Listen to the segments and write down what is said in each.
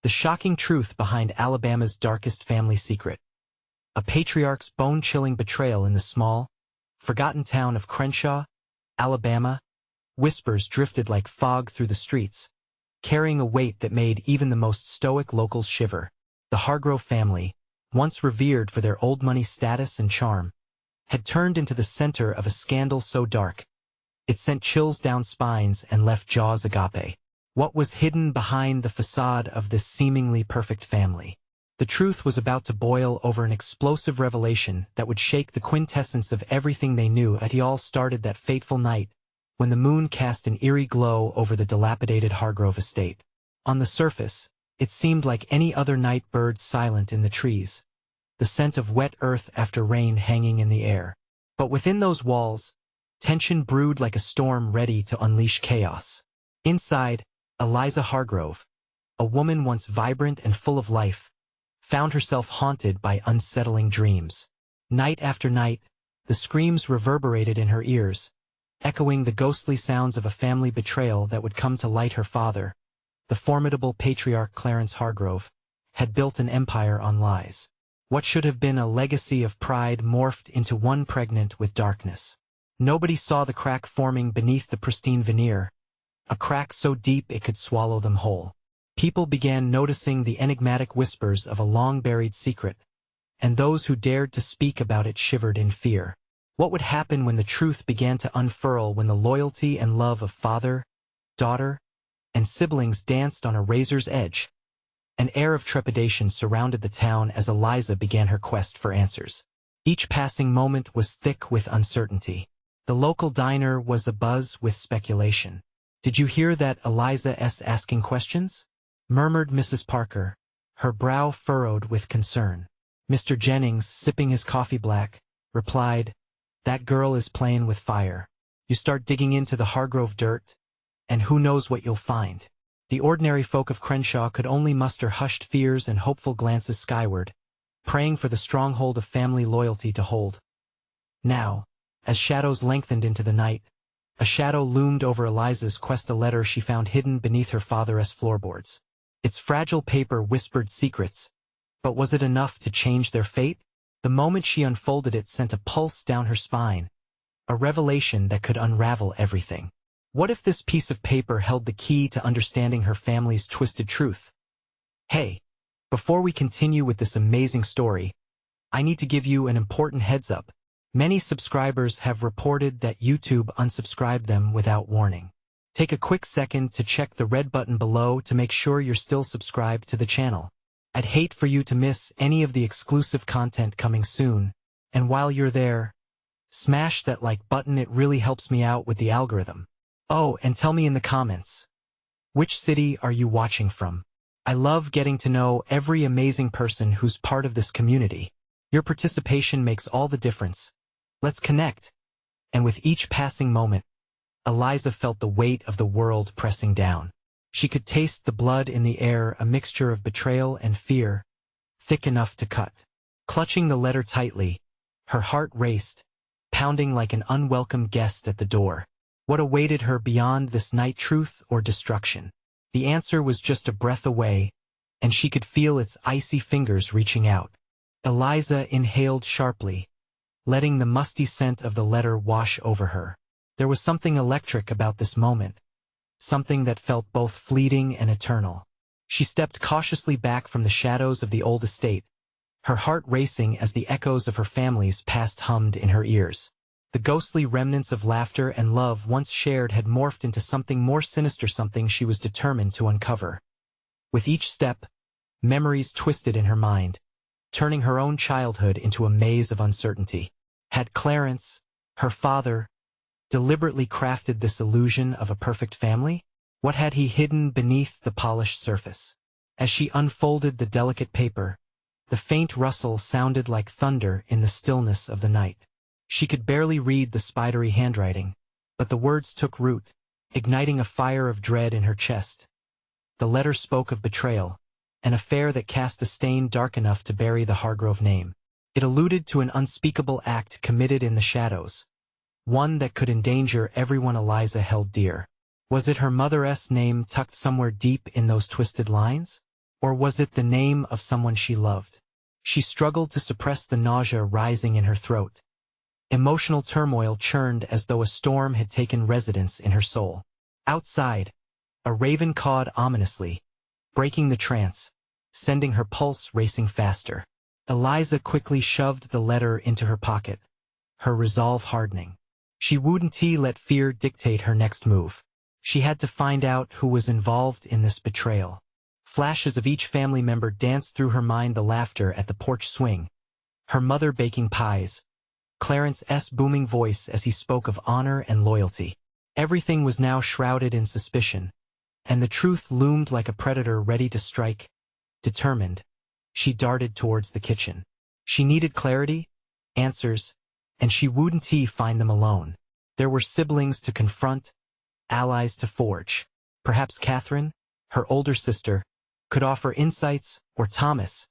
The shocking truth behind Alabama's darkest family secret. A patriarch's bone-chilling betrayal in the small, forgotten town of Crenshaw, Alabama. Whispers drifted like fog through the streets, carrying a weight that made even the most stoic locals shiver. The Hargrove family, once revered for their old money status and charm, had turned into the center of a scandal so dark, it sent chills down spines and left jaws agape. What was hidden behind the facade of this seemingly perfect family? The truth was about to boil over, an explosive revelation that would shake the quintessence of everything they knew. It all started that fateful night, when the moon cast an eerie glow over the dilapidated Hargrove estate. On the surface, it seemed like any other night, birds silent in the trees, the scent of wet earth after rain hanging in the air. But within those walls, tension brewed like a storm ready to unleash chaos. Inside, Eliza Hargrove, a woman once vibrant and full of life, found herself haunted by unsettling dreams. Night after night, the screams reverberated in her ears, echoing the ghostly sounds of a family betrayal that would come to light. Her father, the formidable patriarch Clarence Hargrove, had built an empire on lies. What should have been a legacy of pride morphed into one pregnant with darkness. Nobody saw the crack forming beneath the pristine veneer, a crack so deep it could swallow them whole. People began noticing the enigmatic whispers of a long-buried secret, and those who dared to speak about it shivered in fear. What would happen when the truth began to unfurl, when the loyalty and love of father, daughter, and siblings danced on a razor's edge? An air of trepidation surrounded the town as Eliza began her quest for answers. Each passing moment was thick with uncertainty. The local diner was abuzz with speculation. "Did you hear that Eliza's asking questions?" murmured Mrs. Parker, her brow furrowed with concern. Mr. Jennings, sipping his coffee black, replied, "That girl is playing with fire. You start digging into the Hargrove dirt, and who knows what you'll find." The ordinary folk of Crenshaw could only muster hushed fears and hopeful glances skyward, praying for the stronghold of family loyalty to hold. Now, as shadows lengthened into the night, a shadow loomed over Eliza's quest, a letter she found hidden beneath her father's floorboards. Its fragile paper whispered secrets, but was it enough to change their fate? The moment she unfolded it sent a pulse down her spine, a revelation that could unravel everything. What if this piece of paper held the key to understanding her family's twisted truth? Hey, before we continue with this amazing story, I need to give you an important heads up. Many subscribers have reported that YouTube unsubscribed them without warning. Take a quick second to check the red button below to make sure you're still subscribed to the channel. I'd hate for you to miss any of the exclusive content coming soon, and while you're there, smash that like button. It really helps me out with the algorithm. Oh, and tell me in the comments, which city are you watching from? I love getting to know every amazing person who's part of this community. Your participation makes all the difference. Let's connect. And with each passing moment, Eliza felt the weight of the world pressing down. She could taste the blood in the air, a mixture of betrayal and fear, thick enough to cut. Clutching the letter tightly, her heart raced, pounding like an unwelcome guest at the door. What awaited her beyond this night, truth or destruction? The answer was just a breath away, and she could feel its icy fingers reaching out. Eliza inhaled sharply, letting the musty scent of the letter wash over her. There was something electric about this moment, something that felt both fleeting and eternal. She stepped cautiously back from the shadows of the old estate, her heart racing as the echoes of her family's past hummed in her ears. The ghostly remnants of laughter and love once shared had morphed into something more sinister, something she was determined to uncover. With each step, memories twisted in her mind, turning her own childhood into a maze of uncertainty. Had Clarence, her father, deliberately crafted this illusion of a perfect family? What had he hidden beneath the polished surface? As she unfolded the delicate paper, the faint rustle sounded like thunder in the stillness of the night. She could barely read the spidery handwriting, but the words took root, igniting a fire of dread in her chest. The letter spoke of betrayal, an affair that cast a stain dark enough to bury the Hargrove name. It alluded to an unspeakable act committed in the shadows, one that could endanger everyone Eliza held dear. Was it her mother's name tucked somewhere deep in those twisted lines? Or was it the name of someone she loved? She struggled to suppress the nausea rising in her throat. Emotional turmoil churned as though a storm had taken residence in her soul. Outside, a raven cawed ominously, breaking the trance, sending her pulse racing faster. Eliza quickly shoved the letter into her pocket, her resolve hardening. She wouldn't let fear dictate her next move. She had to find out who was involved in this betrayal. Flashes of each family member danced through her mind, the laughter at the porch swing, her mother baking pies, Clarence's booming voice as he spoke of honor and loyalty. Everything was now shrouded in suspicion, and the truth loomed like a predator ready to strike. Determined, she darted towards the kitchen. She needed clarity, answers, and she wouldn't find them alone. There were siblings to confront, allies to forge. Perhaps Catherine, her older sister, could offer insights, or Thomas,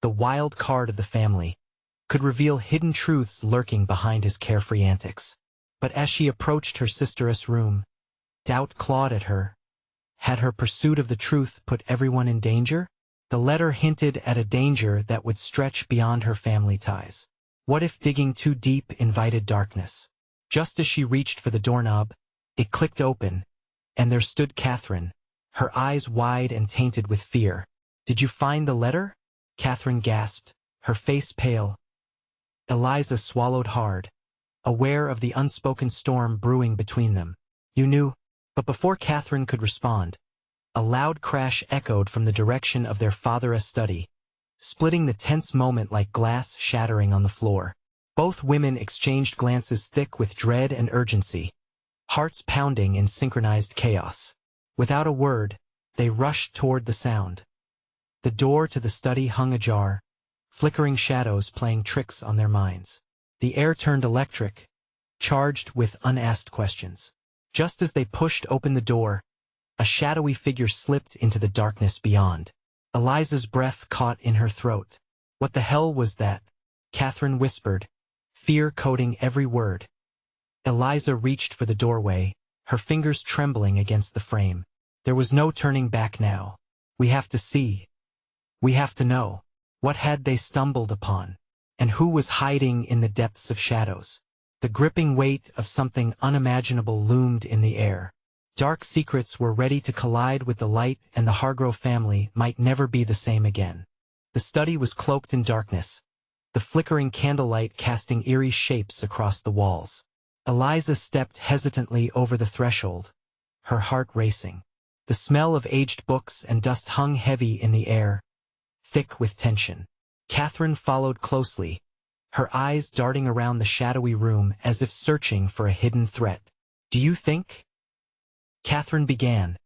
the wild card of the family, could reveal hidden truths lurking behind his carefree antics. But as she approached her sister's room, doubt clawed at her. Had her pursuit of the truth put everyone in danger? The letter hinted at a danger that would stretch beyond her family ties. What if digging too deep invited darkness? Just as she reached for the doorknob, it clicked open, and there stood Catherine, her eyes wide and tainted with fear. "Did you find the letter?" Catherine gasped, her face pale. Eliza swallowed hard, aware of the unspoken storm brewing between them. "You knew?" But before Catherine could respond, a loud crash echoed from the direction of their father's study, splitting the tense moment like glass shattering on the floor. Both women exchanged glances thick with dread and urgency, hearts pounding in synchronized chaos. Without a word, they rushed toward the sound. The door to the study hung ajar, flickering shadows playing tricks on their minds. The air turned electric, charged with unasked questions. Just as they pushed open the door, a shadowy figure slipped into the darkness beyond. Eliza's breath caught in her throat. "What the hell was that?" Catherine whispered, fear coating every word. Eliza reached for the doorway, her fingers trembling against the frame. There was no turning back now. "We have to see. We have to know." What had they stumbled upon? And who was hiding in the depths of shadows? The gripping weight of something unimaginable loomed in the air. Dark secrets were ready to collide with the light, and the Hargrove family might never be the same again. The study was cloaked in darkness, the flickering candlelight casting eerie shapes across the walls. Eliza stepped hesitantly over the threshold, her heart racing. The smell of aged books and dust hung heavy in the air, thick with tension. Catherine followed closely, her eyes darting around the shadowy room as if searching for a hidden threat. "Do you think?" Catherine began,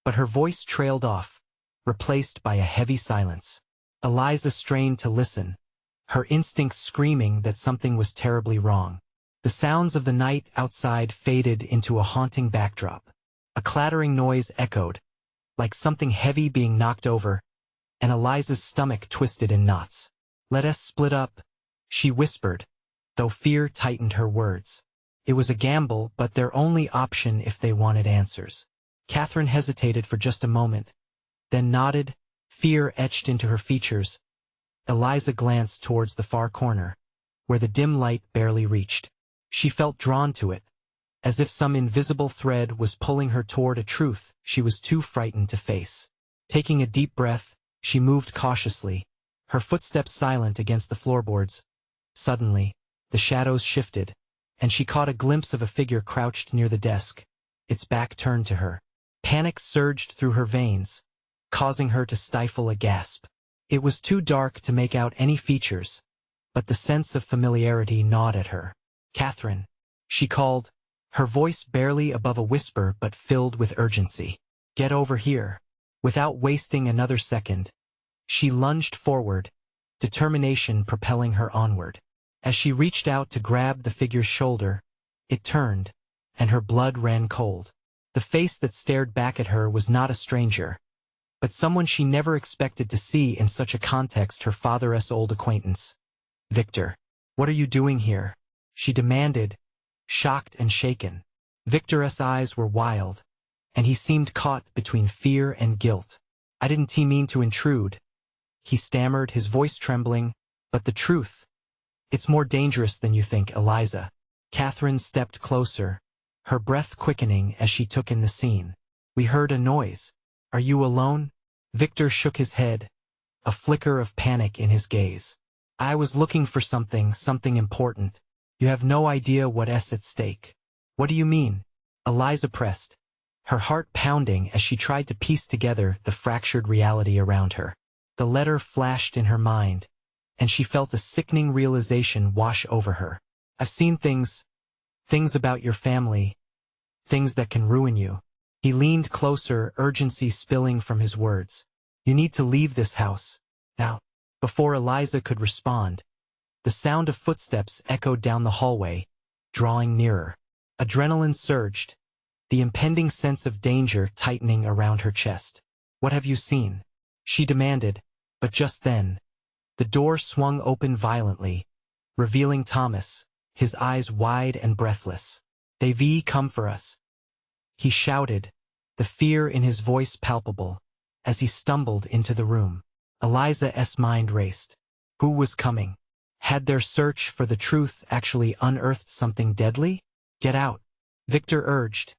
but her voice trailed off, replaced by a heavy silence. Eliza strained to listen, her instincts screaming that something was terribly wrong. The sounds of the night outside faded into a haunting backdrop. A clattering noise echoed, like something heavy being knocked over, and Eliza's stomach twisted in knots. "Let us split up," she whispered, though fear tightened her words. It was a gamble, but their only option if they wanted answers. Catherine hesitated for just a moment, then nodded, fear etched into her features. Eliza glanced towards the far corner, where the dim light barely reached. She felt drawn to it, as if some invisible thread was pulling her toward a truth she was too frightened to face. Taking a deep breath, she moved cautiously, her footsteps silent against the floorboards. Suddenly, the shadows shifted, and she caught a glimpse of a figure crouched near the desk, its back turned to her. Panic surged through her veins, causing her to stifle a gasp. It was too dark to make out any features, but the sense of familiarity gnawed at her. "Catherine," she called, her voice barely above a whisper but filled with urgency. "Get over here." Without wasting another second, she lunged forward, determination propelling her onward. As she reached out to grab the figure's shoulder, it turned, and her blood ran cold. The face that stared back at her was not a stranger, but someone she never expected to see in such a context, her father's old acquaintance. "Victor, what are you doing here?" she demanded, shocked and shaken. Victor's eyes were wild, and he seemed caught between fear and guilt. I didn't mean to intrude, he stammered, his voice trembling, but the truth, it's more dangerous than you think, Eliza. Catherine stepped closer, her breath quickening as she took in the scene. We heard a noise. Are you alone? Victor shook his head, a flicker of panic in his gaze. I was looking for something important. You have no idea what's at stake. What do you mean? Eliza pressed, her heart pounding as she tried to piece together the fractured reality around her. The letter flashed in her mind, and she felt a sickening realization wash over her. I've seen things about your family, things that can ruin you. He leaned closer, urgency spilling from his words. You need to leave this house. Now. Before Eliza could respond, the sound of footsteps echoed down the hallway, drawing nearer. Adrenaline surged, the impending sense of danger tightening around her chest. What have you seen? She demanded, but just then, the door swung open violently, revealing Thomas, his eyes wide and breathless. They've come for us, he shouted, the fear in his voice palpable, as he stumbled into the room. Eliza's mind raced. Who was coming? Had their search for the truth actually unearthed something deadly? Get out, Victor urged,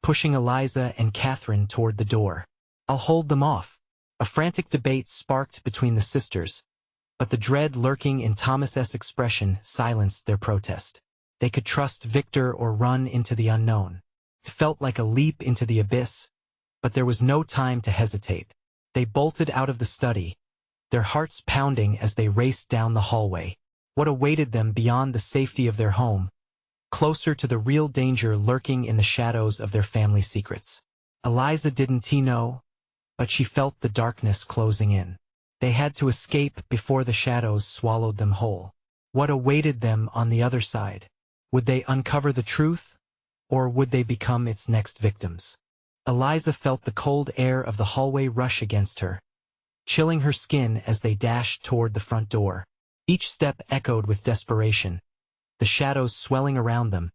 pushing Eliza and Catherine toward the door. I'll hold them off. A frantic debate sparked between the sisters, but the dread lurking in Thomas's expression silenced their protest. They could trust Victor or run into the unknown. It felt like a leap into the abyss, but there was no time to hesitate. They bolted out of the study, their hearts pounding as they raced down the hallway. What awaited them beyond the safety of their home, closer to the real danger lurking in the shadows of their family secrets. Eliza didn't know, but she felt the darkness closing in. They had to escape before the shadows swallowed them whole. What awaited them on the other side? Would they uncover the truth, or would they become its next victims? Eliza felt the cold air of the hallway rush against her, chilling her skin as they dashed toward the front door. Each step echoed with desperation, the shadows swelling around them,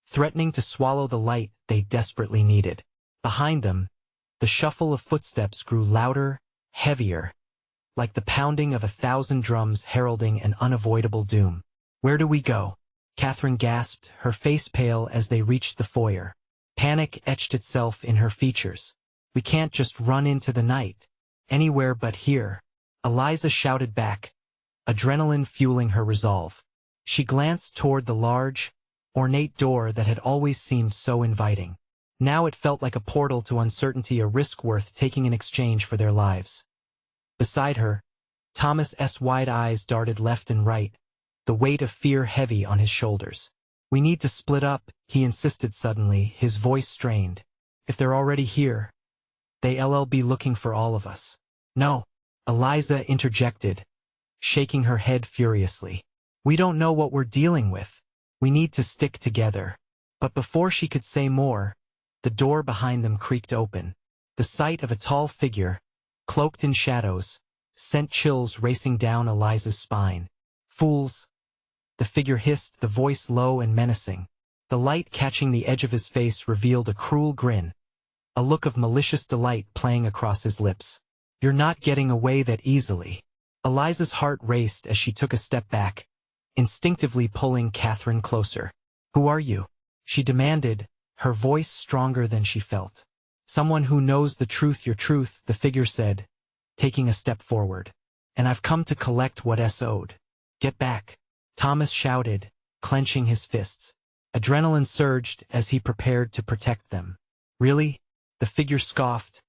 threatening to swallow the light they desperately needed. Behind them, the shuffle of footsteps grew louder, heavier, like the pounding of 1,000 drums heralding an unavoidable doom. Where do we go? Catherine gasped, her face pale as they reached the foyer. Panic etched itself in her features. We can't just run into the night. Anywhere but here. Eliza shouted back, adrenaline fueling her resolve. She glanced toward the large, ornate door that had always seemed so inviting. Now it felt like a portal to uncertainty, a risk worth taking in exchange for their lives. Beside her, Thomas's wide eyes darted left and right, the weight of fear heavy on his shoulders. We need to split up, he insisted suddenly, his voice strained. If they're already here, they'll be looking for all of us. No, Eliza interjected, shaking her head furiously. We don't know what we're dealing with. We need to stick together. But before she could say more, the door behind them creaked open. The sight of a tall figure, cloaked in shadows, sent chills racing down Eliza's spine. Fools! The figure hissed, the voice low and menacing. The light catching the edge of his face revealed a cruel grin, a look of malicious delight playing across his lips. You're not getting away that easily. Eliza's heart raced as she took a step back, instinctively pulling Catherine closer. Who are you? She demanded, her voice stronger than she felt. Someone who knows the truth, your truth, the figure said, taking a step forward. And I've come to collect what's owed. Get back, Thomas shouted, clenching his fists. Adrenaline surged as he prepared to protect them. Really? The figure scoffed,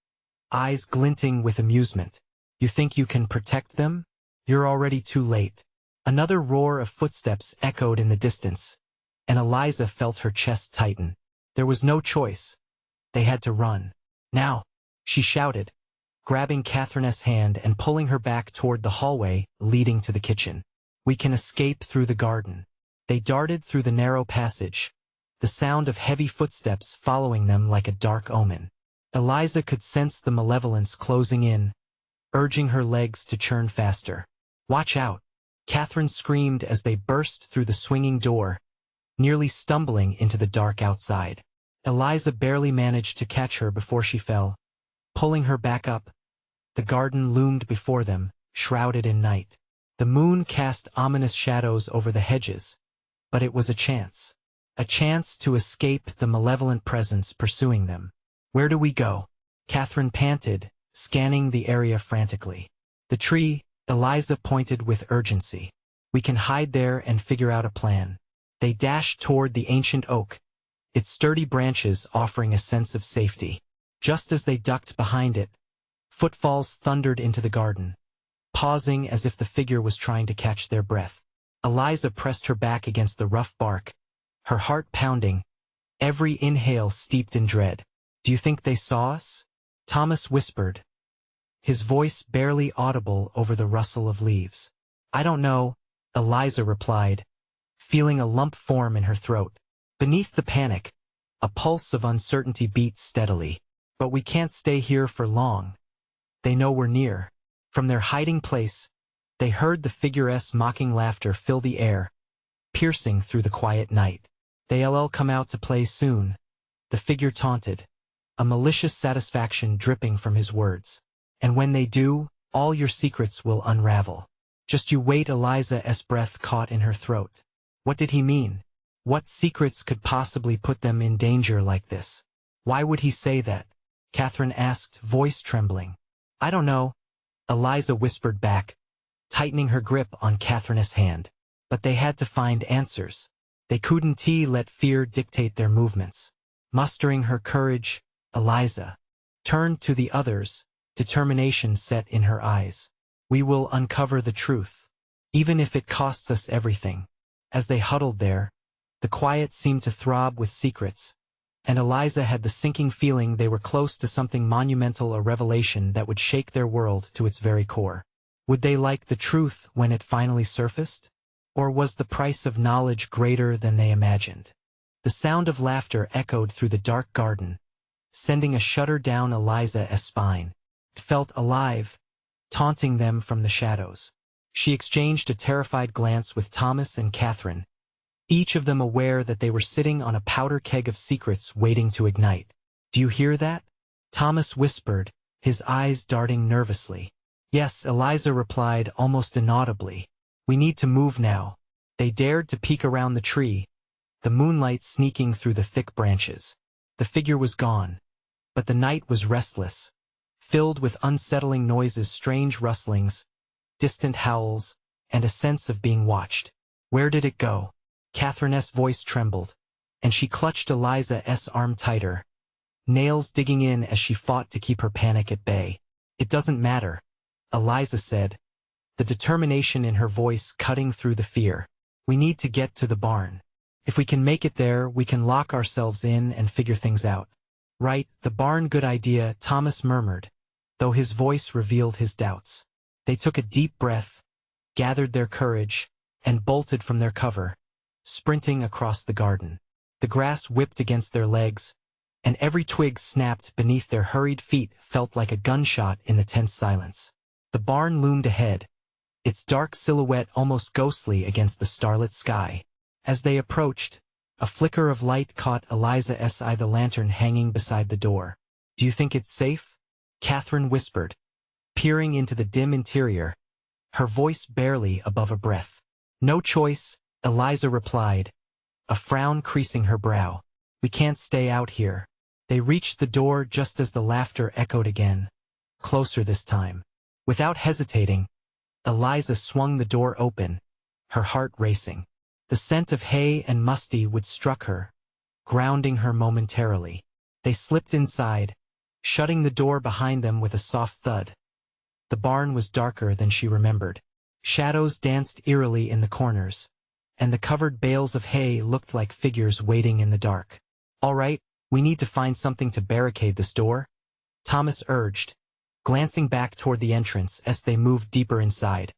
eyes glinting with amusement. You think you can protect them? You're already too late. Another roar of footsteps echoed in the distance, and Eliza felt her chest tighten. There was no choice. They had to run. Now, she shouted, grabbing Catherine's hand and pulling her back toward the hallway leading to the kitchen. We can escape through the garden. They darted through the narrow passage, the sound of heavy footsteps following them like a dark omen. Eliza could sense the malevolence closing in, urging her legs to churn faster. Watch out! Catherine screamed as they burst through the swinging door, nearly stumbling into the dark outside. Eliza barely managed to catch her before she fell, pulling her back up, The garden loomed before them, shrouded in night. The moon cast ominous shadows over the hedges, but it was a chance. A chance to escape the malevolent presence pursuing them. "Where do we go?" Catherine panted, scanning the area frantically. "The tree," Eliza pointed with urgency. "We can hide there and figure out a plan." They dashed toward the ancient oak, its sturdy branches offering a sense of safety. Just as they ducked behind it, footfalls thundered into the garden, pausing as if the figure was trying to catch their breath. Eliza pressed her back against the rough bark, her heart pounding, every inhale steeped in dread. "Do you think they saw us?" Thomas whispered, his voice barely audible over the rustle of leaves. "I don't know," Eliza replied, feeling a lump form in her throat. Beneath the panic, a pulse of uncertainty beat steadily. "But we can't stay here for long. They know we're near." From their hiding place, they heard the figure's mocking laughter fill the air, piercing through the quiet night. "They'll come out to play soon," the figure taunted, a malicious satisfaction dripping from his words. "And when they do, all your secrets will unravel." "Just you wait," Eliza's breath caught in her throat. What did he mean? What secrets could possibly put them in danger like this? Why would he say that? Catherine asked, voice trembling. "I don't know," Eliza whispered back, tightening her grip on Catherine's hand. But they had to find answers. They couldn't let fear dictate their movements. Mustering her courage, Eliza turned to the others, determination set in her eyes. "We will uncover the truth, even if it costs us everything." As they huddled there, the quiet seemed to throb with secrets, and Eliza had the sinking feeling they were close to something monumental, a revelation that would shake their world to its very core. Would they like the truth when it finally surfaced? Or was the price of knowledge greater than they imagined? The sound of laughter echoed through the dark garden, sending a shudder down Eliza's spine. It felt alive, taunting them from the shadows. She exchanged a terrified glance with Thomas and Catherine, each of them aware that they were sitting on a powder keg of secrets waiting to ignite. "Do you hear that?" Thomas whispered, his eyes darting nervously. "Yes," Eliza replied almost inaudibly. "We need to move now." They dared to peek around the tree, the moonlight sneaking through the thick branches. The figure was gone, but the night was restless, filled with unsettling noises, strange rustlings, distant howls, and a sense of being watched. "Where did it go?" Catherine's voice trembled, and she clutched Eliza's arm tighter, nails digging in as she fought to keep her panic at bay. "It doesn't matter," Eliza said, the determination in her voice cutting through the fear. "We need to get to the barn. If we can make it there, we can lock ourselves in and figure things out." "Right, the barn, good idea," Thomas murmured, though his voice revealed his doubts. They took a deep breath, gathered their courage, and bolted from their cover, sprinting across the garden. The grass whipped against their legs, and every twig snapped beneath their hurried feet felt like a gunshot in the tense silence. The barn loomed ahead, its dark silhouette almost ghostly against the starlit sky. As they approached, a flicker of light caught Eliza's eye, the lantern hanging beside the door. "Do you think it's safe?" Catherine whispered, peering into the dim interior, her voice barely above a breath. "No choice," Eliza replied, a frown creasing her brow. "We can't stay out here." They reached the door just as the laughter echoed again, closer this time. Without hesitating, Eliza swung the door open, her heart racing. The scent of hay and musty wood struck her, grounding her momentarily. They slipped inside, shutting the door behind them with a soft thud. The barn was darker than she remembered. Shadows danced eerily in the corners, and the covered bales of hay looked like figures waiting in the dark. "All right, we need to find something to barricade this door," Thomas urged, glancing back toward the entrance as they moved deeper inside.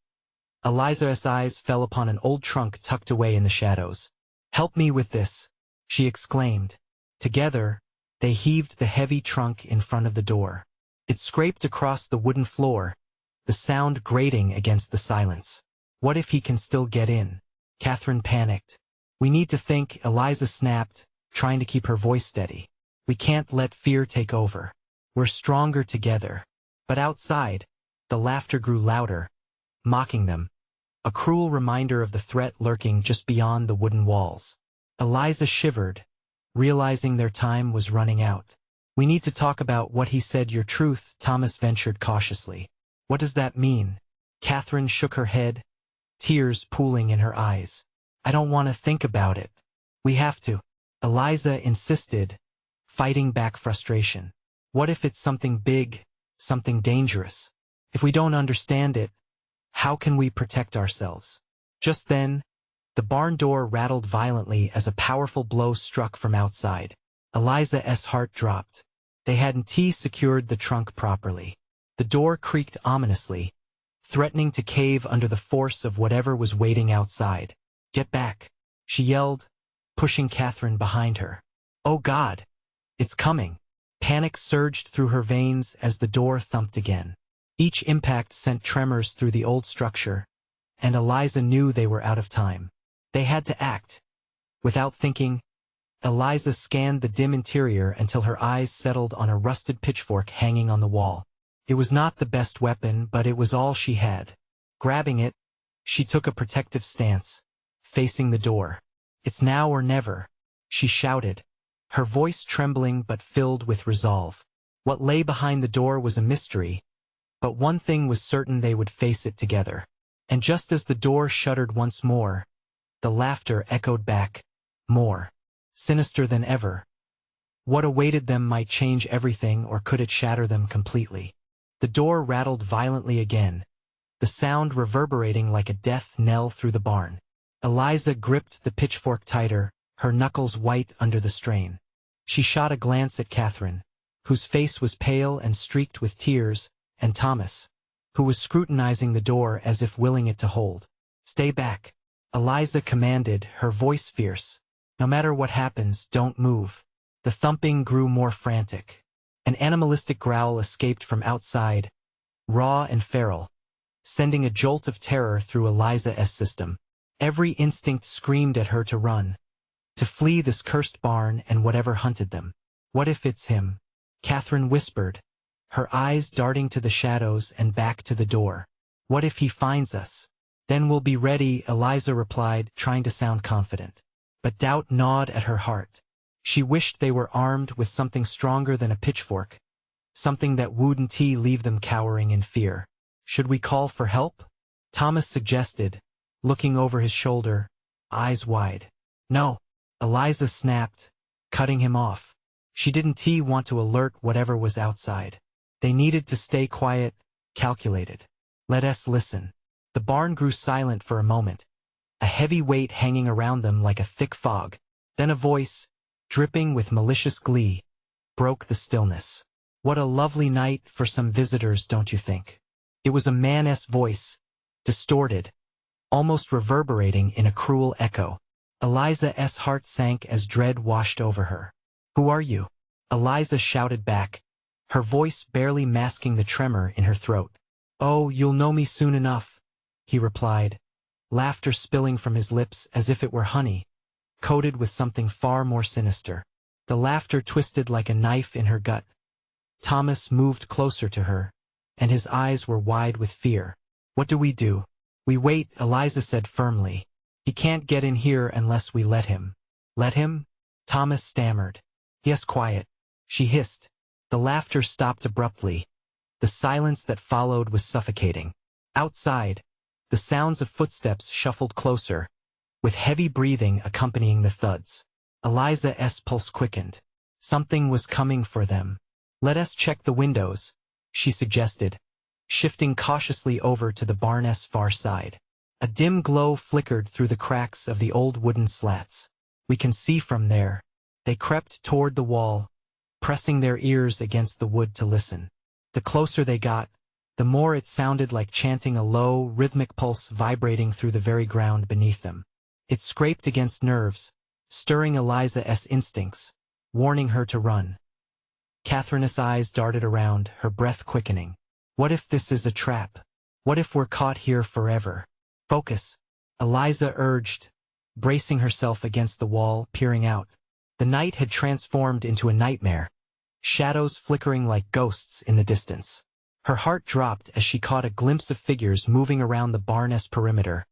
Eliza's eyes fell upon an old trunk tucked away in the shadows. "Help me with this," she exclaimed. Together, they heaved the heavy trunk in front of the door. It scraped across the wooden floor, the sound grating against the silence. "What if he can still get in?" Catherine panicked. "We need to think," Eliza snapped, trying to keep her voice steady. "We can't let fear take over. We're stronger together." But outside, the laughter grew louder, mocking them, a cruel reminder of the threat lurking just beyond the wooden walls. Eliza shivered, realizing their time was running out. "We need to talk about what he said, your truth," Thomas ventured cautiously. "What does that mean?" Catherine shook her head, tears pooling in her eyes. "I don't want to think about it." "We have to," Eliza insisted, fighting back frustration. "What if it's something big, something dangerous? If we don't understand it, how can we protect ourselves?" Just then, the barn door rattled violently as a powerful blow struck from outside. Eliza's heart dropped. They hadn't secured the trunk properly. The door creaked ominously, threatening to cave under the force of whatever was waiting outside. "Get back," she yelled, pushing Catherine behind her. "Oh God! It's coming!" Panic surged through her veins as the door thumped again. Each impact sent tremors through the old structure, and Eliza knew they were out of time. They had to act. Without thinking, Eliza scanned the dim interior until her eyes settled on a rusted pitchfork hanging on the wall. It was not the best weapon, but it was all she had. Grabbing it, she took a protective stance, facing the door. "It's now or never," she shouted, her voice trembling but filled with resolve. What lay behind the door was a mystery, but one thing was certain: they would face it together. And just as the door shuttered once more, the laughter echoed back, more sinister than ever. What awaited them might change everything, or could it shatter them completely? The door rattled violently again, the sound reverberating like a death knell through the barn. Eliza gripped the pitchfork tighter, her knuckles white under the strain. She shot a glance at Catherine, whose face was pale and streaked with tears, and Thomas, who was scrutinizing the door as if willing it to hold. "Stay back," Eliza commanded, her voice fierce. "No matter what happens, don't move." The thumping grew more frantic. An animalistic growl escaped from outside, raw and feral, sending a jolt of terror through Eliza's system. Every instinct screamed at her to run, to flee this cursed barn and whatever hunted them. "What if it's him?" Catherine whispered, her eyes darting to the shadows and back to the door. "What if he finds us?" "Then we'll be ready," Eliza replied, trying to sound confident. But doubt gnawed at her heart. She wished they were armed with something stronger than a pitchfork, something that wouldn't leave them cowering in fear. "Should we call for help?" Thomas suggested, looking over his shoulder, eyes wide. "No," Eliza snapped, cutting him off. She didn't want to alert whatever was outside. They needed to stay quiet, calculated. "Let us listen." The barn grew silent for a moment, a heavy weight hanging around them like a thick fog. Then a voice, dripping with malicious glee, broke the stillness. "What a lovely night for some visitors, don't you think?" It was a man's voice, distorted, almost reverberating in a cruel echo. Eliza's heart sank as dread washed over her. "Who are you?" Eliza shouted back, her voice barely masking the tremor in her throat. "Oh, you'll know me soon enough," he replied, laughter spilling from his lips as if it were honey, coated with something far more sinister. The laughter twisted like a knife in her gut. Thomas moved closer to her, and his eyes were wide with fear. "What do? "We wait," Eliza said firmly. "He can't get in here unless we let him." "Let him?" Thomas stammered. "Yes, quiet," she hissed. The laughter stopped abruptly. The silence that followed was suffocating. Outside, the sounds of footsteps shuffled closer, with heavy breathing accompanying the thuds. Eliza's pulse quickened. Something was coming for them. "Let us check the windows," she suggested, shifting cautiously over to the barn's far side. A dim glow flickered through the cracks of the old wooden slats. "We can see from there." They crept toward the wall, pressing their ears against the wood to listen. The closer they got, the more it sounded like chanting, a low, rhythmic pulse vibrating through the very ground beneath them. It scraped against nerves, stirring Eliza's instincts, warning her to run. Catherine's eyes darted around, her breath quickening. What if this is a trap? What if we're caught here forever? "Focus," Eliza urged, bracing herself against the wall, peering out. The night had transformed into a nightmare, shadows flickering like ghosts in the distance. Her heart dropped as she caught a glimpse of figures moving around the barn's perimeter,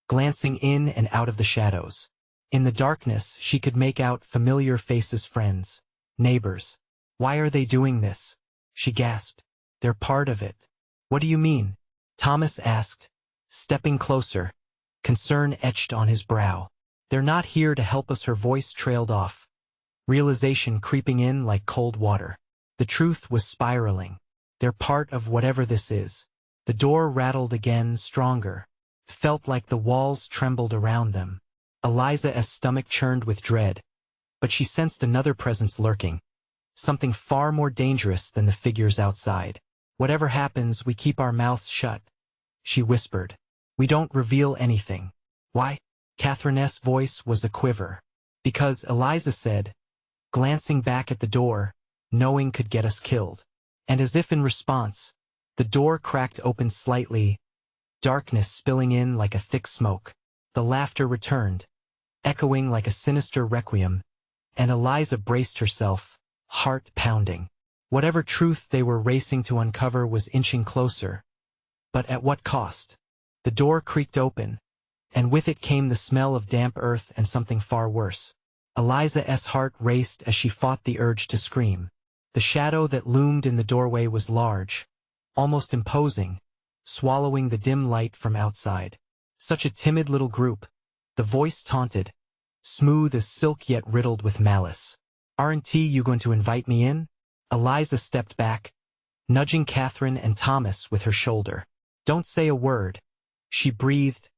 glancing in and out of the shadows. In the darkness, she could make out familiar faces, friends, neighbors. "Why are they doing this?" she gasped. "They're part of it." "What do you mean?" Thomas asked, stepping closer, concern etched on his brow. "They're not here to help us," her voice trailed off, realization creeping in like cold water. The truth was spiraling. "They're part of whatever this is." The door rattled again, stronger. Felt like the walls trembled around them. Eliza's stomach churned with dread, but she sensed another presence lurking, something far more dangerous than the figures outside. "Whatever happens, we keep our mouths shut," she whispered. "We don't reveal anything." "Why?" Catherine's voice was a quiver. "Because," Eliza said, glancing back at the door, "knowing could get us killed." And as if in response, the door cracked open slightly, darkness spilling in like a thick smoke. The laughter returned, echoing like a sinister requiem, and Eliza braced herself, heart pounding. Whatever truth they were racing to uncover was inching closer. But at what cost? The door creaked open, and with it came the smell of damp earth and something far worse. Eliza's heart raced as she fought the urge to scream. The shadow that loomed in the doorway was large, almost imposing, swallowing the dim light from outside. "Such a timid little group," the voice taunted, smooth as silk yet riddled with malice. "Aren't you going to invite me in?" Eliza stepped back, nudging Catherine and Thomas with her shoulder. "Don't say a word," she breathed,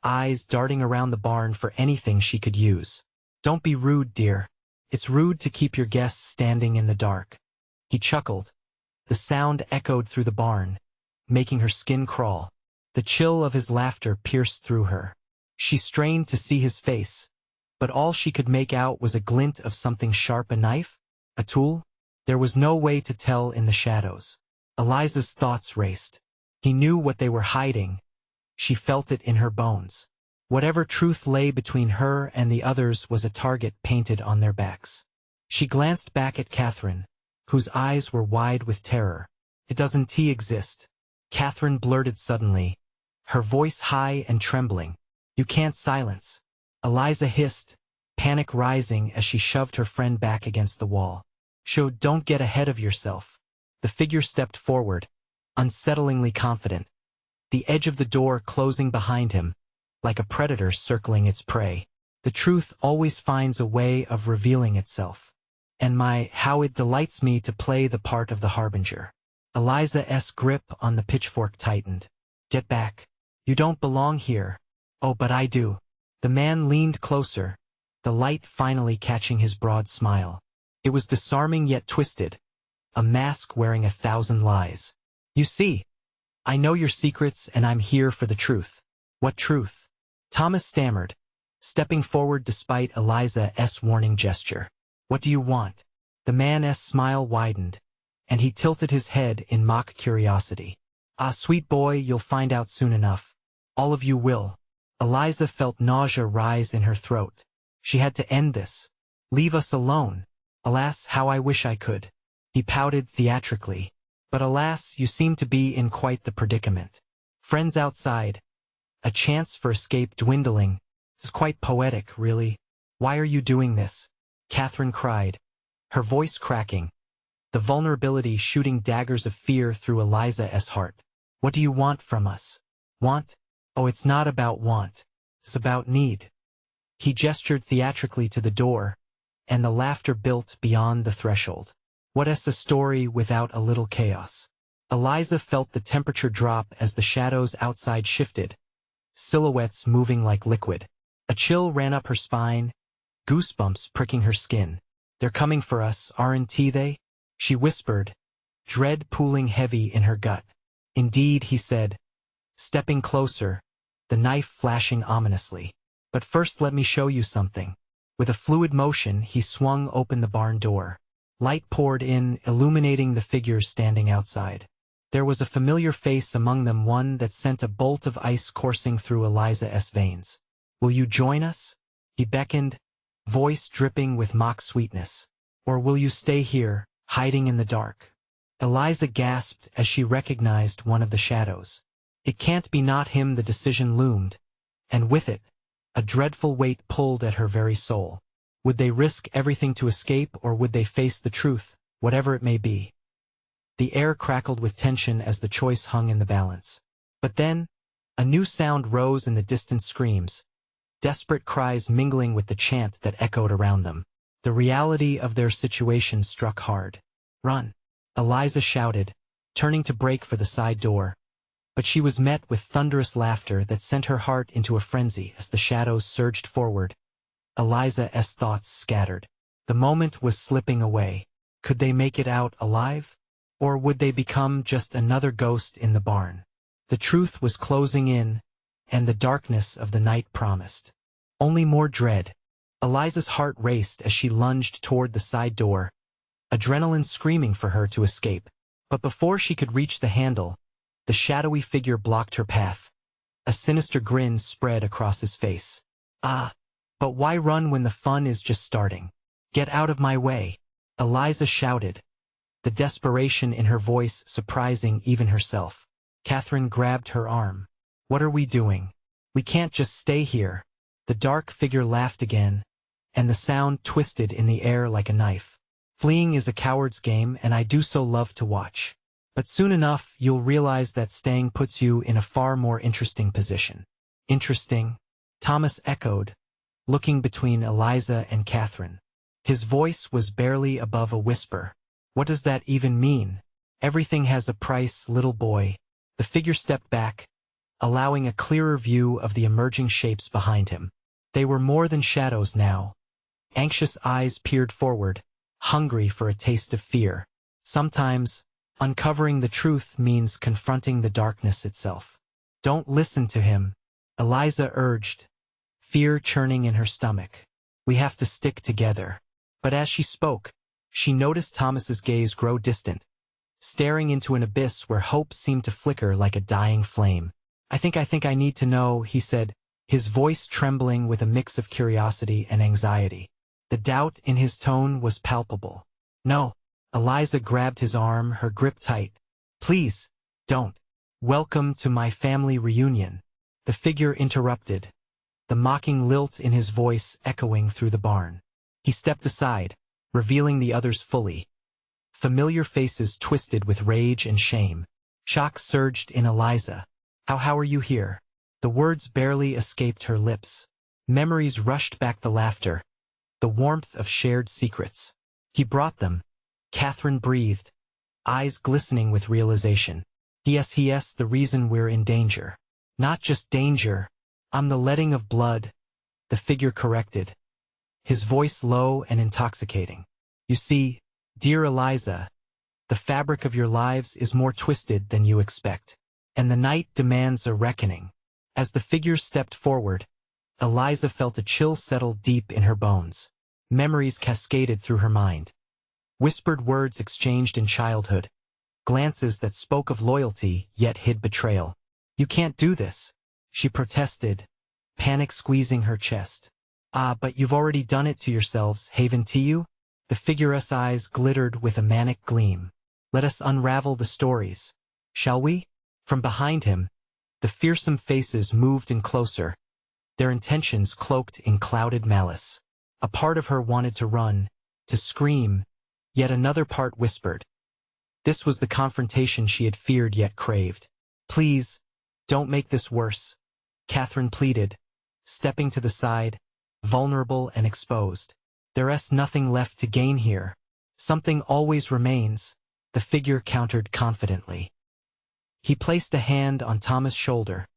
eyes darting around the barn for anything she could use. "Don't be rude, dear. It's rude to keep your guests standing in the dark." He chuckled. The sound echoed through the barn, making her skin crawl. The chill of his laughter pierced through her. She strained to see his face, but all she could make out was a glint of something sharp. A knife? A tool? There was no way to tell in the shadows. Eliza's thoughts raced. He knew what they were hiding. She felt it in her bones. Whatever truth lay between her and the others was a target painted on their backs. She glanced back at Catherine, whose eyes were wide with terror. "It doesn't exist," Catherine blurted suddenly, her voice high and trembling. "You can't silence." Eliza hissed, panic rising as she shoved her friend back against the wall. Don't get ahead of yourself." The figure stepped forward, unsettlingly confident, the edge of the door closing behind him, like a predator circling its prey. "The truth always finds a way of revealing itself. And how it delights me to play the part of the harbinger." Eliza's grip on the pitchfork tightened. "Get back. You don't belong here." "Oh, but I do." The man leaned closer, the light finally catching his broad smile. It was disarming yet twisted, a mask wearing 1,000 lies. "You see, I know your secrets and I'm here for the truth." "What truth?" Thomas stammered, stepping forward despite Eliza's warning gesture. "What do you want?" The man's smile widened, and he tilted his head in mock curiosity. "Ah, sweet boy, you'll find out soon enough. All of you will." Eliza felt nausea rise in her throat. She had to end this. "Leave us alone." "Alas, how I wish I could." He pouted theatrically. "But alas, you seem to be in quite the predicament. Friends outside. A chance for escape dwindling. It's quite poetic, really." "Why are you doing this?" Catherine cried, her voice cracking, the vulnerability shooting daggers of fear through Eliza's heart. "What do you want from us?" "Want? Oh, it's not about want. It's about need." He gestured theatrically to the door, and the laughter built beyond the threshold. What's a story without a little chaos? Eliza felt the temperature drop as the shadows outside shifted, silhouettes moving like liquid. A chill ran up her spine, goosebumps pricking her skin. "They're coming for us, aren't they?" she whispered, dread pooling heavy in her gut. "Indeed," he said, stepping closer, the knife flashing ominously. "But first let me show you something." With a fluid motion, he swung open the barn door. Light poured in, illuminating the figures standing outside. There was a familiar face among them, one that sent a bolt of ice coursing through Eliza's veins. "Will you join us?" he beckoned, voice dripping with mock sweetness. "Or will you stay here, hiding in the dark?" Eliza gasped as she recognized one of the shadows. It can't be not him. The decision loomed, and with it, a dreadful weight pulled at her very soul. Would they risk everything to escape, or would they face the truth, whatever it may be? The air crackled with tension as the choice hung in the balance. But then, a new sound rose in the distant screams, desperate cries mingling with the chant that echoed around them. The reality of their situation struck hard. "Run!" Eliza shouted, turning to break for the side door. But she was met with thunderous laughter that sent her heart into a frenzy as the shadows surged forward. Eliza's thoughts scattered. The moment was slipping away. Could they make it out alive? Or would they become just another ghost in the barn? The truth was closing in, and the darkness of the night promised only more dread. Eliza's heart raced as she lunged toward the side door, adrenaline screaming for her to escape. But before she could reach the handle, the shadowy figure blocked her path. A sinister grin spread across his face. "Ah, but why run when the fun is just starting? Get out of my way!" Eliza shouted, the desperation in her voice surprising even herself. Catherine grabbed her arm. "What are we doing? We can't just stay here." The dark figure laughed again, and the sound twisted in the air like a knife. "Fleeing is a coward's game, and I do so love to watch. But soon enough you'll realize that staying puts you in a far more interesting position." "Interesting?" Thomas echoed, looking between Eliza and Catherine. His voice was barely above a whisper. "What does that even mean?" "Everything has a price, little boy." The figure stepped back, allowing a clearer view of the emerging shapes behind him. They were more than shadows now. Anxious eyes peered forward, hungry for a taste of fear. Sometimes, uncovering the truth means confronting the darkness itself. "Don't listen to him," Eliza urged, fear churning in her stomach. "We have to stick together." But as she spoke, she noticed Thomas's gaze grow distant, staring into an abyss where hope seemed to flicker like a dying flame. I think I need to know," he said, his voice trembling with a mix of curiosity and anxiety. The doubt in his tone was palpable. "No." Eliza grabbed his arm, her grip tight. "Please, don't." "Welcome to my family reunion," the figure interrupted, the mocking lilt in his voice echoing through the barn. He stepped aside, revealing the others fully. Familiar faces twisted with rage and shame. Shock surged in Eliza. How are you here?" The words barely escaped her lips. Memories rushed back, the laughter, the warmth of shared secrets. "He brought them," Catherine breathed, eyes glistening with realization. Yes, the reason we're in danger." "Not just danger. I'm the letting of blood," the figure corrected, his voice low and intoxicating. "You see, dear Eliza, the fabric of your lives is more twisted than you expect, and the night demands a reckoning." As the figure stepped forward, Eliza felt a chill settle deep in her bones. Memories cascaded through her mind. Whispered words exchanged in childhood, glances that spoke of loyalty yet hid betrayal. "You can't do this," she protested, panic squeezing her chest. "Ah, but you've already done it to yourselves, haven't you?" The figure's eyes glittered with a manic gleam. "Let us unravel the stories, shall we?" From behind him, the fearsome faces moved in closer, their intentions cloaked in clouded malice. A part of her wanted to run, to scream, yet another part whispered. This was the confrontation she had feared yet craved. "Please, don't make this worse," Catherine pleaded, stepping to the side, vulnerable and exposed. "There's nothing left to gain here." "Something always remains," the figure countered confidently. He placed a hand on Thomas' shoulder,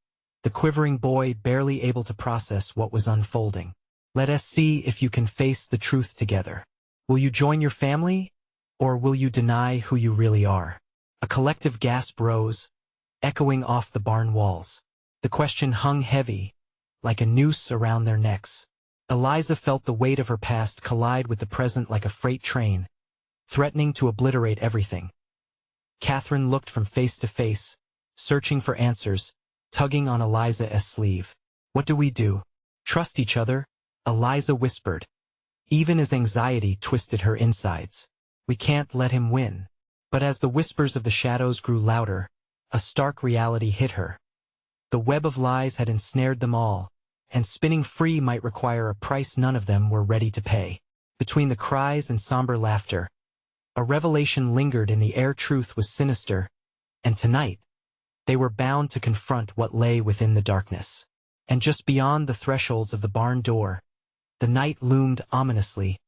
the quivering boy barely able to process what was unfolding. "Let us see if you can face the truth together. Will you join your family, or will you deny who you really are?" A collective gasp rose, echoing off the barn walls. The question hung heavy, like a noose around their necks. Eliza felt the weight of her past collide with the present like a freight train, threatening to obliterate everything. Catherine looked from face to face, searching for answers, tugging on Eliza's sleeve. "What do we do?" "Trust each other," Eliza whispered, even as anxiety twisted her insides. "We can't let him win." But as the whispers of the shadows grew louder, a stark reality hit her. The web of lies had ensnared them all, and spinning free might require a price none of them were ready to pay. Between the cries and somber laughter, a revelation lingered in the air. Truth was sinister, and tonight, they were bound to confront what lay within the darkness. And just beyond the thresholds of the barn door, the night loomed ominously,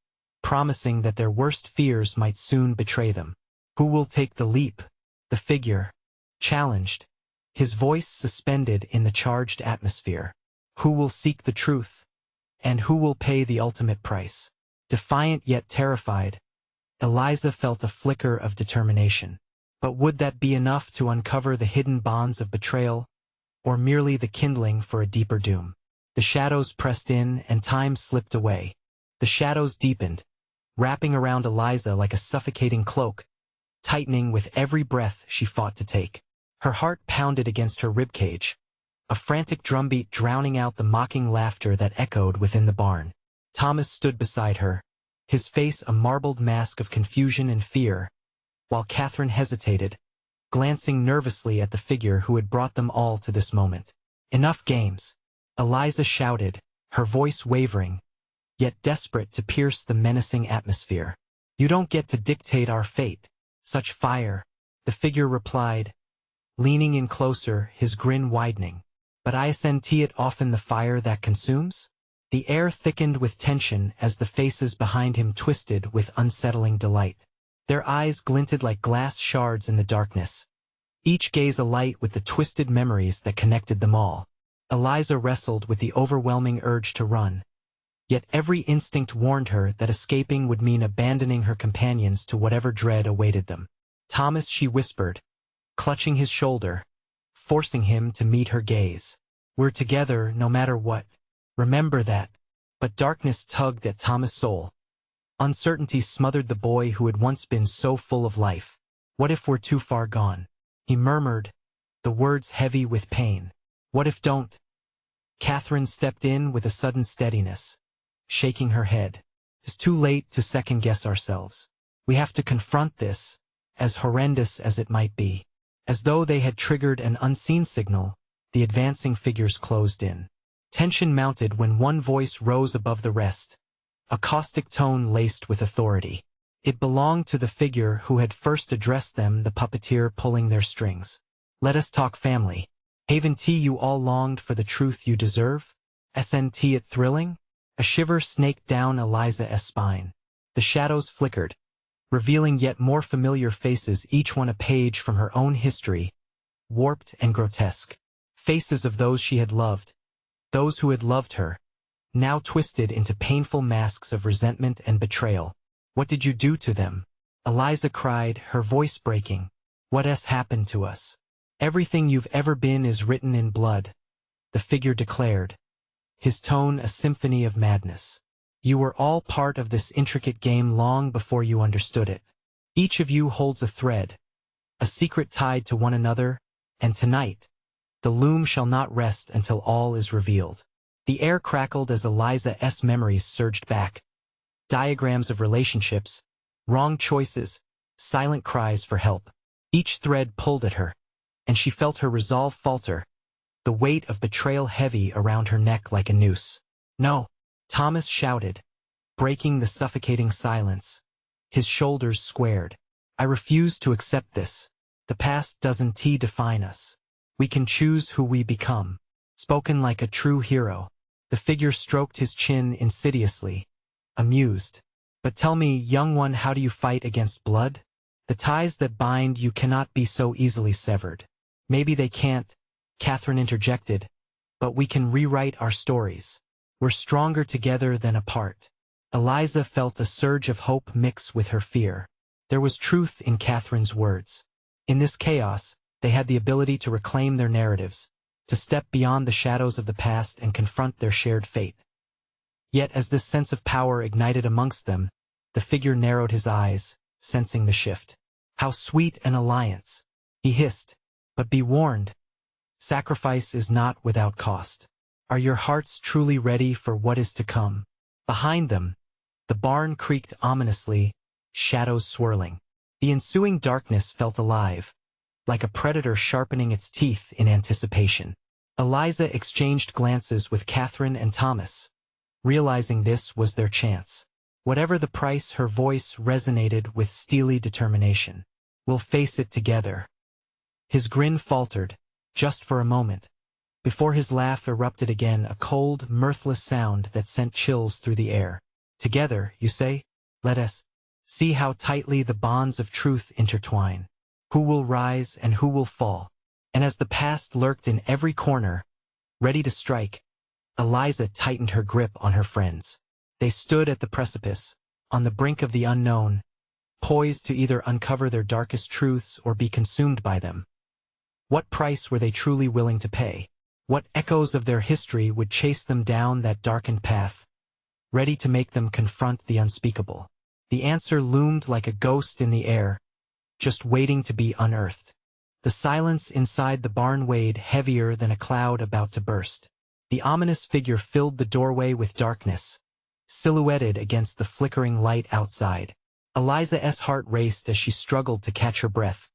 promising that their worst fears might soon betray them. Who will take the leap? The figure challenged, his voice suspended in the charged atmosphere. Who will seek the truth? And who will pay the ultimate price? Defiant yet terrified, Eliza felt a flicker of determination. But would that be enough to uncover the hidden bonds of betrayal, or merely the kindling for a deeper doom? The shadows pressed in and time slipped away. The shadows deepened, wrapping around Eliza like a suffocating cloak, tightening with every breath she fought to take. Her heart pounded against her ribcage, a frantic drumbeat drowning out the mocking laughter that echoed within the barn. Thomas stood beside her, his face a marbled mask of confusion and fear, while Catherine hesitated, glancing nervously at the figure who had brought them all to this moment. "Enough games," Eliza shouted, her voice wavering, yet desperate to pierce the menacing atmosphere. "You don't get to dictate our fate." "Such fire," the figure replied, leaning in closer, his grin widening. "But isn't it often the fire that consumes?" The air thickened with tension as the faces behind him twisted with unsettling delight. Their eyes glinted like glass shards in the darkness, each gaze alight with the twisted memories that connected them all. Eliza wrestled with the overwhelming urge to run, yet every instinct warned her that escaping would mean abandoning her companions to whatever dread awaited them. "Thomas," she whispered, clutching his shoulder, forcing him to meet her gaze. "We're together no matter what. Remember that." But darkness tugged at Thomas' soul. Uncertainty smothered the boy who had once been so full of life. "What if we're too far gone?" he murmured, the words heavy with pain. "What if don't?" Catherine stepped in with a sudden steadiness, shaking her head. "It's too late to second-guess ourselves. We have to confront this, as horrendous as it might be." As though they had triggered an unseen signal, the advancing figures closed in. Tension mounted when one voice rose above the rest, a caustic tone laced with authority. It belonged to the figure who had first addressed them, the puppeteer pulling their strings. "Let us talk family. Haven't you all longed for the truth you deserve? Isn't it thrilling?" A shiver snaked down Eliza's spine. The shadows flickered, revealing yet more familiar faces, each one a page from her own history, warped and grotesque. Faces of those she had loved, those who had loved her, now twisted into painful masks of resentment and betrayal. "What did you do to them?" Eliza cried, her voice breaking. "What has happened to us?" "Everything you've ever been is written in blood," the figure declared, his tone a symphony of madness. "You were all part of this intricate game long before you understood it. Each of you holds a thread, a secret tied to one another, and tonight, the loom shall not rest until all is revealed." The air crackled as Eliza's memories surged back. Diagrams of relationships, wrong choices, silent cries for help. Each thread pulled at her, and she felt her resolve falter, the weight of betrayal heavy around her neck like a noose. "No!" Thomas shouted, breaking the suffocating silence, his shoulders squared. "I refuse to accept this. The past doesn't define us. We can choose who we become." Spoken like a true hero, the figure stroked his chin insidiously, amused. "But tell me, young one, how do you fight against blood? The ties that bind you cannot be so easily severed." "Maybe they can't," Catherine interjected, "but we can rewrite our stories. We're stronger together than apart." Eliza felt a surge of hope mix with her fear. There was truth in Catherine's words. In this chaos, they had the ability to reclaim their narratives, to step beyond the shadows of the past and confront their shared fate. Yet as this sense of power ignited amongst them, the figure narrowed his eyes, sensing the shift. "How sweet an alliance," he hissed. "But be warned, sacrifice is not without cost. Are your hearts truly ready for what is to come?" Behind them, the barn creaked ominously, shadows swirling. The ensuing darkness felt alive, like a predator sharpening its teeth in anticipation. Eliza exchanged glances with Catherine and Thomas, realizing this was their chance. Whatever the price, her voice resonated with steely determination. "We'll face it together." His grin faltered, just for a moment, before his laugh erupted again, a cold, mirthless sound that sent chills through the air. "Together, you say? Let us see how tightly the bonds of truth intertwine. Who will rise and who will fall?" And as the past lurked in every corner, ready to strike, Eliza tightened her grip on her friends. They stood at the precipice, on the brink of the unknown, poised to either uncover their darkest truths or be consumed by them. What price were they truly willing to pay? What echoes of their history would chase them down that darkened path, ready to make them confront the unspeakable? The answer loomed like a ghost in the air, just waiting to be unearthed. The silence inside the barn weighed heavier than a cloud about to burst. The ominous figure filled the doorway with darkness, silhouetted against the flickering light outside. Eliza's heart raced as she struggled to catch her breath,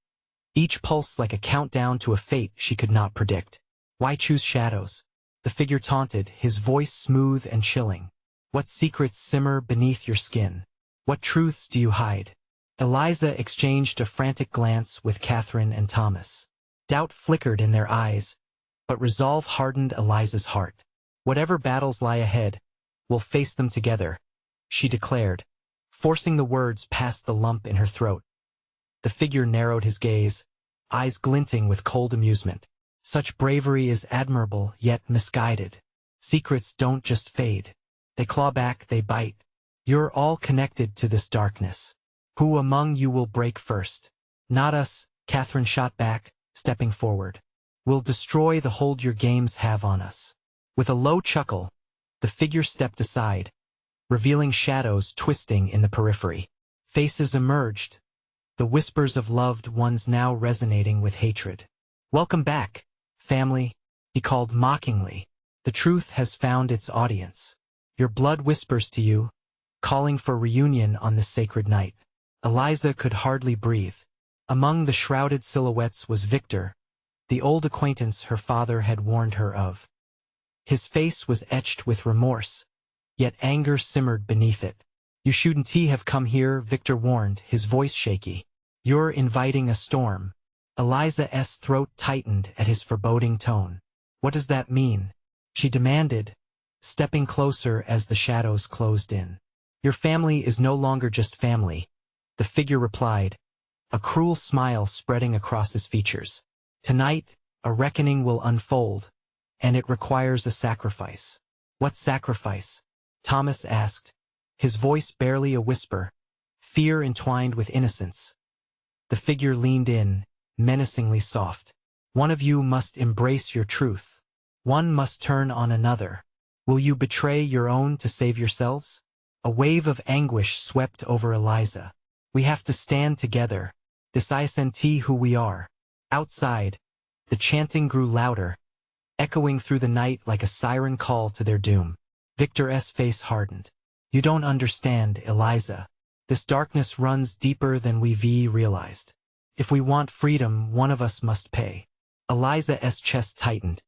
each pulse like a countdown to a fate she could not predict. "Why choose shadows?" the figure taunted, his voice smooth and chilling. "What secrets simmer beneath your skin? What truths do you hide?" Eliza exchanged a frantic glance with Catherine and Thomas. Doubt flickered in their eyes, but resolve hardened Eliza's heart. "Whatever battles lie ahead, we'll face them together," she declared, forcing the words past the lump in her throat. The figure narrowed his gaze, eyes glinting with cold amusement. "Such bravery is admirable, yet misguided. Secrets don't just fade. They claw back, they bite. You're all connected to this darkness. Who among you will break first?" "Not us," Catherine shot back, stepping forward. "We'll destroy the hold your games have on us." With a low chuckle, the figure stepped aside, revealing shadows twisting in the periphery. Faces emerged, the whispers of loved ones now resonating with hatred. "Welcome back, family," he called mockingly. "The truth has found its audience. Your blood whispers to you, calling for reunion on this sacred night." Eliza could hardly breathe. Among the shrouded silhouettes was Victor, the old acquaintance her father had warned her of. His face was etched with remorse, yet anger simmered beneath it. "You shouldn't have come here," Victor warned, his voice shaky. "You're inviting a storm." Eliza's throat tightened at his foreboding tone. "What does that mean?" she demanded, stepping closer as the shadows closed in. "Your family is no longer just family," the figure replied, a cruel smile spreading across his features. "Tonight, a reckoning will unfold, and it requires a sacrifice." "What sacrifice?" Thomas asked, his voice barely a whisper, fear entwined with innocence. The figure leaned in, menacingly soft. "One of you must embrace your truth. One must turn on another. Will you betray your own to save yourselves?" A wave of anguish swept over Eliza. "We have to stand together. This isn't who we are." Outside, the chanting grew louder, echoing through the night like a siren call to their doom. Victor's face hardened. "You don't understand, Eliza. This darkness runs deeper than we've realized. If we want freedom, one of us must pay." Eliza's chest tightened,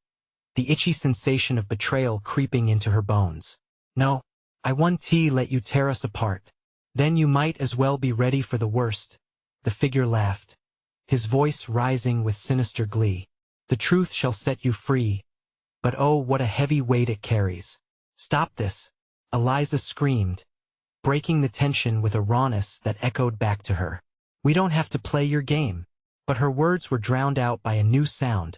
the itchy sensation of betrayal creeping into her bones. "No, I won't let you tear us apart. Then you might as well be ready for the worst." The figure laughed, his voice rising with sinister glee. "The truth shall set you free, but oh, what a heavy weight it carries." "Stop this!" Eliza screamed, breaking the tension with a rawness that echoed back to her. "We don't have to play your game." But her words were drowned out by a new sound,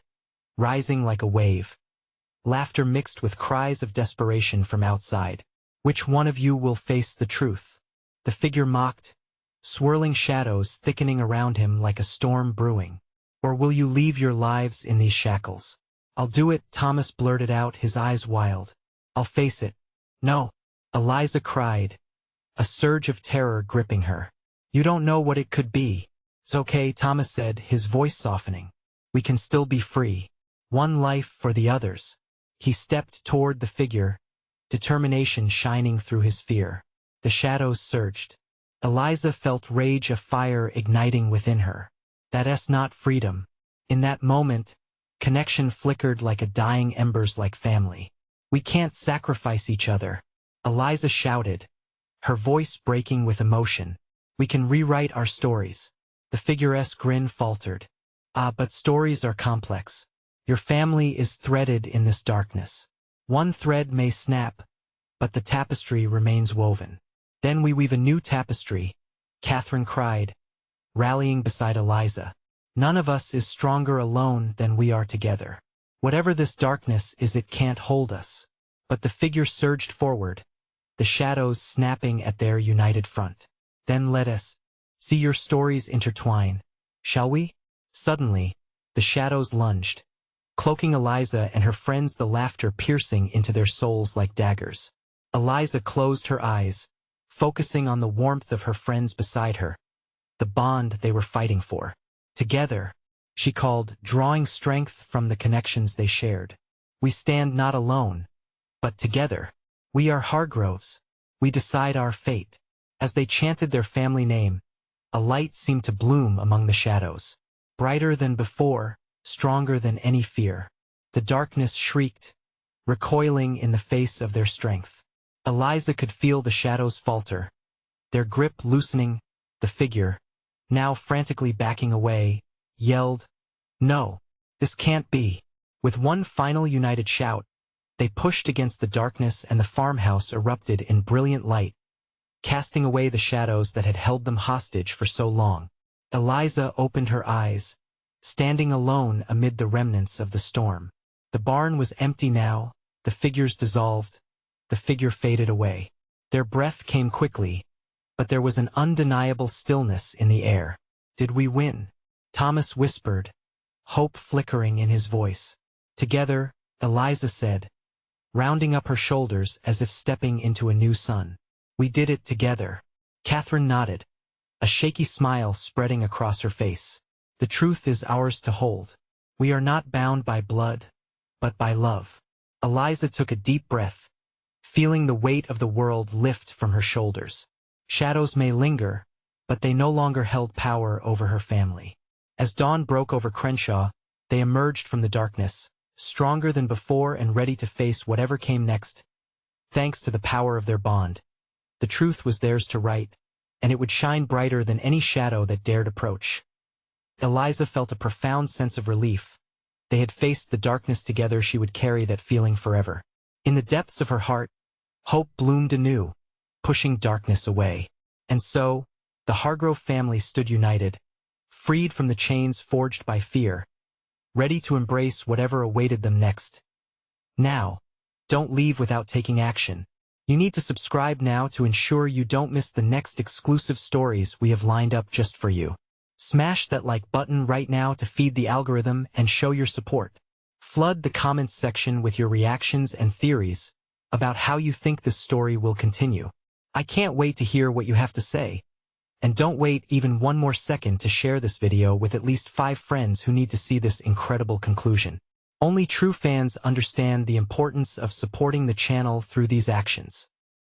rising like a wave. Laughter mixed with cries of desperation from outside. "Which one of you will face the truth?" the figure mocked, swirling shadows thickening around him like a storm brewing. "Or will you leave your lives in these shackles?" "I'll do it," Thomas blurted out, his eyes wild. "I'll face it." "No," Eliza cried, a surge of terror gripping her. "You don't know what it could be." "It's okay," Thomas said, his voice softening. "We can still be free. One life for the others." He stepped toward the figure, determination shining through his fear. The shadows surged, Eliza felt rage of fire igniting within her. That's not freedom. In that moment, connection flickered like a dying embers like family. We can't sacrifice each other, Eliza shouted, her voice breaking with emotion. We can rewrite our stories. The figure's grin faltered. But stories are complex. Your family is threaded in this darkness. One thread may snap, but the tapestry remains woven. Then we weave a new tapestry, Catherine cried, rallying beside Eliza. None of us is stronger alone than we are together. Whatever this darkness is, it can't hold us. But the figure surged forward, the shadows snapping at their united front. Then let us see your stories intertwine, shall we? Suddenly, the shadows lunged, cloaking Eliza and her friends, the laughter piercing into their souls like daggers. Eliza closed her eyes, focusing on the warmth of her friends beside her, the bond they were fighting for. Together, she called, drawing strength from the connections they shared. We stand not alone, but together. We are Hargroves. We decide our fate. As they chanted their family name, a light seemed to bloom among the shadows. Brighter than before, stronger than any fear. The darkness shrieked, recoiling in the face of their strength. Eliza could feel the shadows falter, their grip loosening. The figure, now frantically backing away, yelled, "No, this can't be." With one final united shout, they pushed against the darkness and the farmhouse erupted in brilliant light, casting away the shadows that had held them hostage for so long. Eliza opened her eyes, standing alone amid the remnants of the storm. The barn was empty now, the figures dissolved, the figure faded away. Their breath came quickly, but there was an undeniable stillness in the air. "Did we win?" Thomas whispered, hope flickering in his voice. "Together," Eliza said, rounding up her shoulders as if stepping into a new sun. "We did it together." Catherine nodded, a shaky smile spreading across her face. "The truth is ours to hold. We are not bound by blood, but by love." Eliza took a deep breath, feeling the weight of the world lift from her shoulders. Shadows may linger, but they no longer held power over her family. As dawn broke over Crenshaw, they emerged from the darkness, stronger than before and ready to face whatever came next. Thanks to the power of their bond, the truth was theirs to write, and it would shine brighter than any shadow that dared approach. Eliza felt a profound sense of relief. They had faced the darkness together. She would carry that feeling forever. In the depths of her heart, hope bloomed anew, pushing darkness away. And so, the Hargrove family stood united, freed from the chains forged by fear, ready to embrace whatever awaited them next. Now, don't leave without taking action. You need to subscribe now to ensure you don't miss the next exclusive stories we have lined up just for you. Smash that like button right now to feed the algorithm and show your support. Flood the comments section with your reactions and theories about how you think this story will continue. I can't wait to hear what you have to say. And don't wait even one more second to share this video with at least 5 friends who need to see this incredible conclusion. Only true fans understand the importance of supporting the channel through these actions.